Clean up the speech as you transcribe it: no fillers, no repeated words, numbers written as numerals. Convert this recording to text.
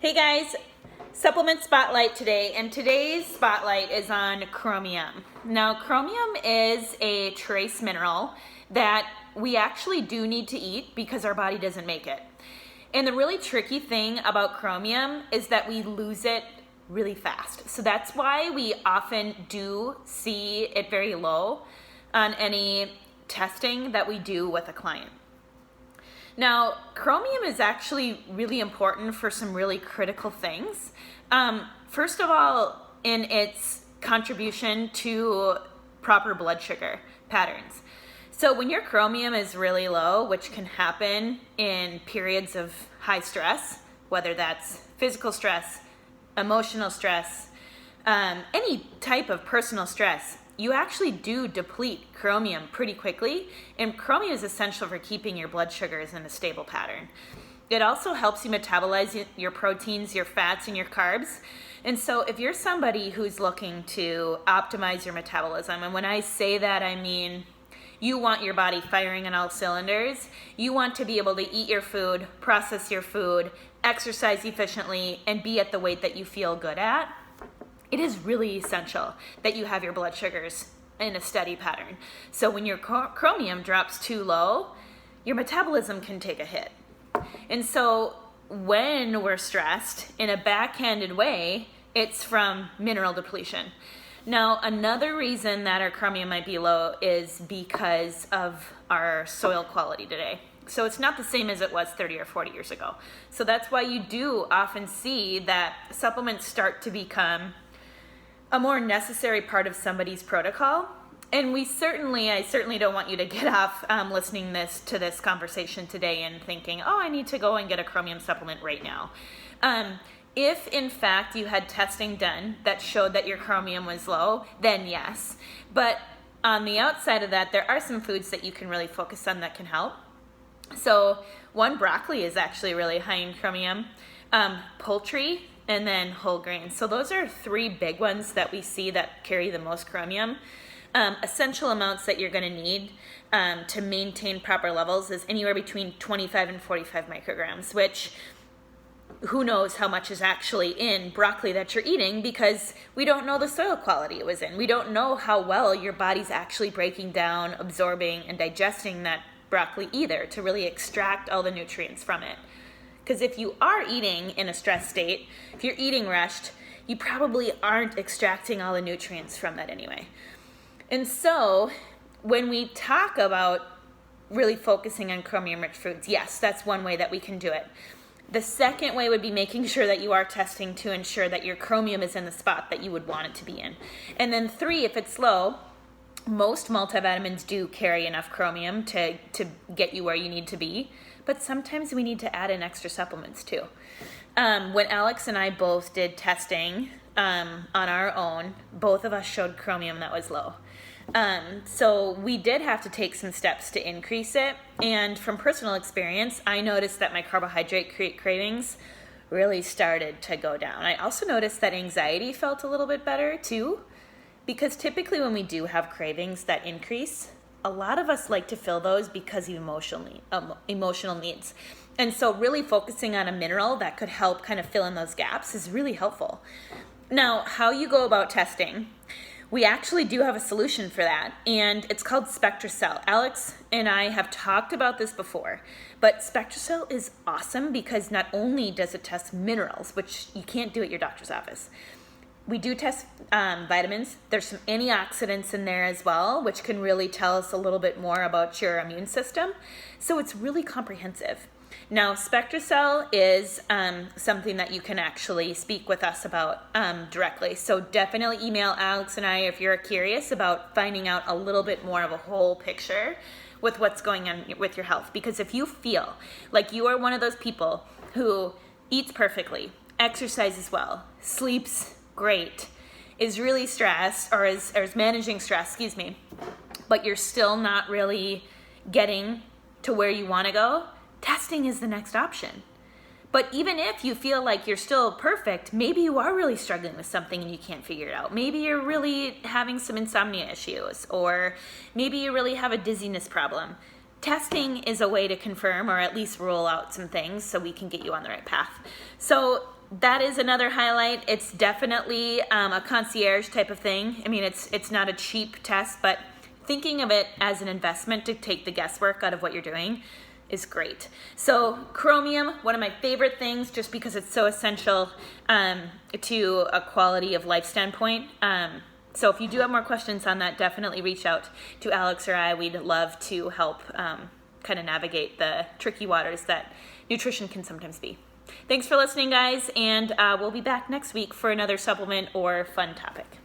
Hey guys, supplement spotlight today, and today's spotlight is on chromium. Now, chromium is a trace mineral that we actually do need to eat because our body doesn't make it. And the really tricky thing about chromium is that we lose it really fast. So that's why we often do see it very low on any testing that we do with a client. Now, chromium is actually really important for some really critical things. First of all, in its contribution to proper blood sugar patterns. So when your chromium is really low, which can happen in periods of high stress, whether that's physical stress, emotional stress, any type of personal stress, you actually do deplete chromium pretty quickly, and chromium is essential for keeping your blood sugars in a stable pattern. It also helps you metabolize your proteins, your fats, and your carbs. And so if you're somebody who's looking to optimize your metabolism, and when I say that, I mean you want your body firing on all cylinders, you want to be able to eat your food, process your food, exercise efficiently, and be at the weight that you feel good at, it is really essential that you have your blood sugars in a steady pattern. So when your chromium drops too low, your metabolism can take a hit. And so when we're stressed in a backhanded way, it's from mineral depletion. Now, another reason that our chromium might be low is because of our soil quality today. So it's not the same as it was 30 or 40 years ago. So that's why you do often see that supplements start to become a more necessary part of somebody's protocol. And I certainly don't want you to get off listening to this conversation today and thinking, oh, I need to go and get a chromium supplement right now. If in fact you had testing done that showed that your chromium was low, then yes. But on the outside of that, there are some foods that you can really focus on that can help. So one, broccoli is actually really high in chromium. Poultry, and then whole grains. So those are three big ones that we see that carry the most chromium. Essential amounts that you're going to need to maintain proper levels is anywhere between 25 and 45 micrograms, which who knows how much is actually in broccoli that you're eating, because we don't know the soil quality it was in. We don't know how well your body's actually breaking down, absorbing, and digesting that broccoli either to really extract all the nutrients from it. Because if you are eating in a stress state, if you're eating rushed, you probably aren't extracting all the nutrients from that anyway. And so when we talk about really focusing on chromium-rich foods, yes, that's one way that we can do it. The second way would be making sure that you are testing to ensure that your chromium is in the spot that you would want it to be in. And then 3, if it's low, most multivitamins do carry enough chromium to get you where you need to be. But sometimes we need to add in extra supplements too. When Alex and I both did testing on our own, both of us showed chromium that was low. So we did have to take some steps to increase it. And from personal experience, I noticed that my carbohydrate cravings really started to go down. I also noticed that anxiety felt a little bit better too, because typically when we do have cravings that increase, a lot of us like to fill those because of emotional needs. And so really focusing on a mineral that could help kind of fill in those gaps is really helpful. Now, how you go about testing, we actually do have a solution for that, and it's called SpectraCell. Alex and I have talked about this before, but SpectraCell is awesome because not only does it test minerals, which you can't do at your doctor's office, we do test vitamins. There's some antioxidants in there as well, which can really tell us a little bit more about your immune system. So it's really comprehensive. Now, SpectraCell is something that you can actually speak with us about directly. So definitely email Alex and I if you're curious about finding out a little bit more of a whole picture with what's going on with your health. Because if you feel like you are one of those people who eats perfectly, exercises well, sleeps great, is really stressed or is managing stress, but you're still not really getting to where you want to go, testing is the next option. But even if you feel like you're still perfect, maybe you are really struggling with something and you can't figure it out. Maybe you're really having some insomnia issues, or maybe you really have a dizziness problem. Testing is a way to confirm or at least rule out some things so we can get you on the right path. So that is another highlight. It's definitely a concierge type of thing. I mean, it's not a cheap test, but thinking of it as an investment to take the guesswork out of what you're doing is great. So Chromium, one of my favorite things, just because it's so essential to a quality of life standpoint. So if you do have more questions on that, definitely reach out to Alex or I. We'd love to help kind of navigate the tricky waters that nutrition can sometimes be. Thanks for listening, guys, and we'll be back next week for another supplement or fun topic.